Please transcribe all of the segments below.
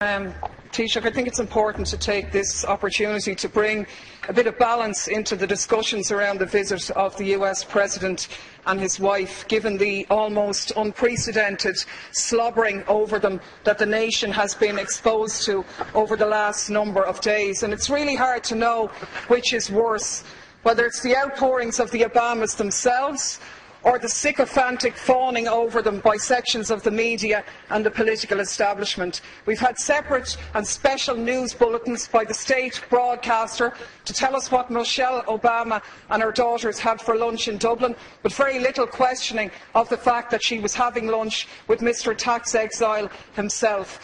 Taoiseach, I think it's important to take this opportunity to bring a bit of balance into the discussions around the visit of the US President and his wife, given the almost unprecedented slobbering over them that the nation has been exposed to over the last number of days. And it's really hard to know which is worse, whether it's the outpourings of the Obamas themselves or the sycophantic fawning over them by sections of the media and the political establishment. We've had separate and special news bulletins by the state broadcaster to tell us what Michelle Obama and her daughters had for lunch in Dublin, but very little questioning of the fact that she was having lunch with Mr. Tax Exile himself.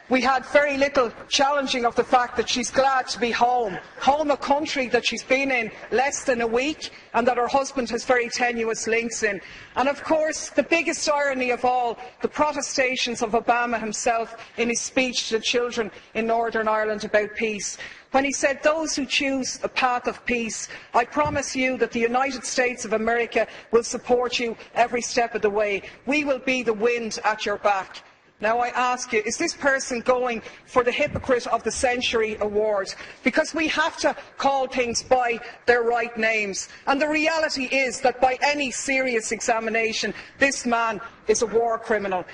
We had very little challenging of the fact that she's glad to be home, a country that she's been in less than a week and that her husband has very tenuous links in. And of course, the biggest irony of all, the protestations of Obama himself in his speech to the children in Northern Ireland about peace, when he said, "Those who choose a path of peace, I promise you that the United States of America will support you every step of the way. We will be the wind at your back." Now I ask you, is this person going for the Hypocrite of the Century award? Because we have to call things by their right names. And the reality is that by any serious examination, this man is a war criminal.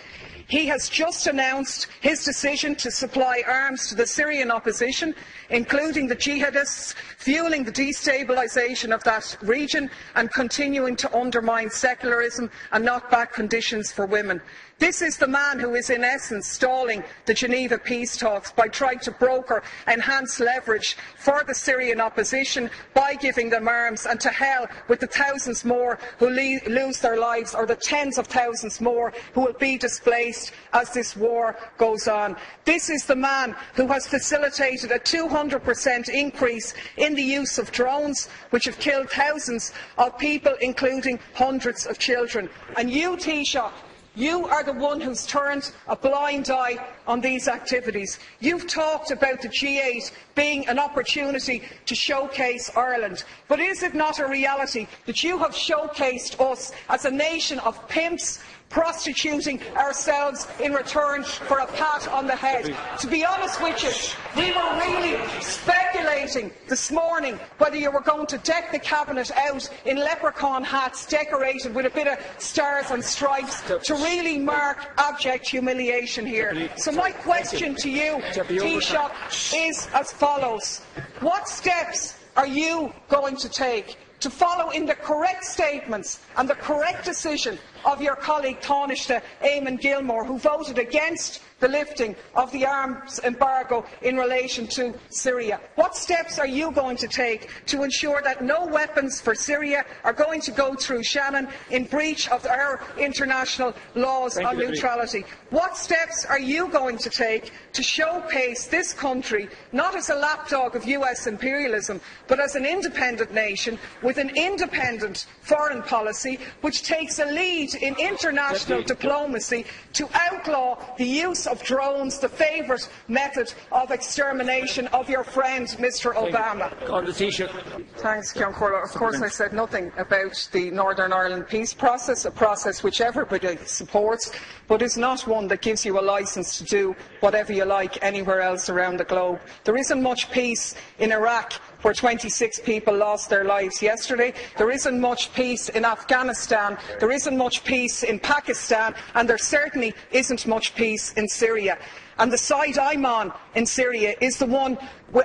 He has just announced his decision to supply arms to the Syrian opposition, including the jihadists, fuelling the destabilisation of that region and continuing to undermine secularism and knock back conditions for women. This is the man who is in essence stalling the Geneva peace talks by trying to broker enhanced leverage for the Syrian opposition by giving them arms, and to hell with the thousands more who lose their lives, or the tens of thousands more who will be displaced as this war goes on. This is the man who has facilitated a 200% increase in the use of drones, which have killed thousands of people, including hundreds of children. And you, Taoiseach, you are the one who's turned a blind eye on these activities. You've talked about the G8 being an opportunity to showcase Ireland. But is it not a reality that you have showcased us as a nation of pimps, prostituting ourselves in return for a pat on the head? To be honest with you, we were really speculating this morning whether you were going to deck the cabinet out in leprechaun hats decorated with a bit of stars and stripes to really mark abject humiliation here. So my question to you, Taoiseach, is as follows. What steps are you going to take to follow in the correct statements and the correct decision of your colleague Taoiseach Eamon Gilmore, who voted against the lifting of the arms embargo in relation to Syria? What steps are you going to take to ensure that no weapons for Syria are going to go through Shannon in breach of our international laws on neutrality? What steps are you going to take to showcase this country not as a lapdog of US imperialism, but as an independent nation with an independent foreign policy which takes a lead in international diplomacy to outlaw the use of drones, the favourite method of extermination of your friend Mr Obama? Thanks, Ceann Comhairle. Of course I said nothing about the Northern Ireland peace process, a process which everybody supports, but is not one that gives you a licence to do whatever you like anywhere else around the globe. There isn't much peace in Iraq, where 26 people lost their lives yesterday. There isn't much peace in Afghanistan, there isn't much peace in Pakistan, and there certainly isn't much peace in Syria. And the side I'm on in Syria is the one,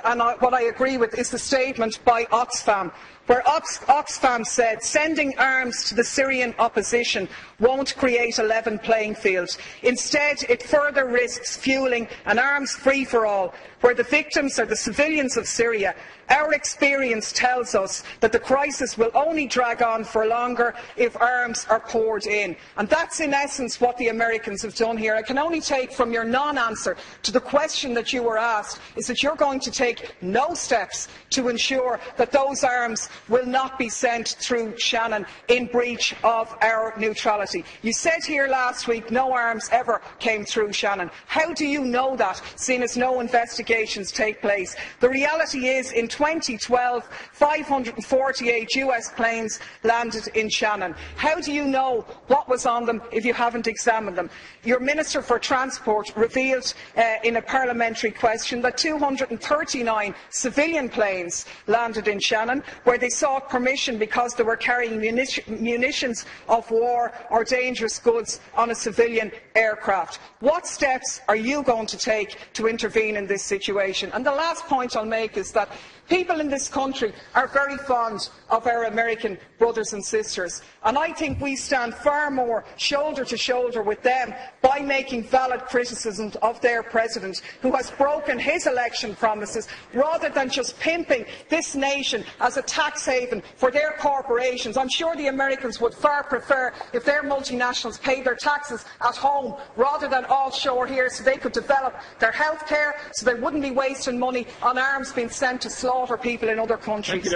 and what I agree with is the statement by Oxfam, where Oxfam said sending arms to the Syrian opposition won't create a level playing field. Instead, it further risks fuelling an arms free-for-all, where the victims are the civilians of Syria. Our experience tells us that the crisis will only drag on for longer if arms are poured in. And that's in essence what the Americans have done here. I can only take from your non-answer to the question that you were asked is that you're going to take no steps to ensure that those arms will not be sent through Shannon in breach of our neutrality. You said here last week no arms ever came through Shannon. How do you know that, seeing as no investigations take place? The reality is, in 2012, 548 US planes landed in Shannon. How do you know what was on them if you haven't examined them? Your Minister for Transport revealed mentioned in a parliamentary question that 239 civilian planes landed in Shannon, where they sought permission because they were carrying munitions of war or dangerous goods on a civilian aircraft. What steps are you going to take to intervene in this situation? And the last point I'll make is that people in this country are very fond of our American brothers and sisters, and I think we stand far more shoulder to shoulder with them by making valid criticisms of their President, who has broken his election promises, rather than just pimping this nation as a tax haven for their corporations. I'm sure the Americans would far prefer if their multinationals paid their taxes at home rather than offshore here, so they could develop their health care, so they wouldn't be wasting money on arms being sent to slaughter people in other countries.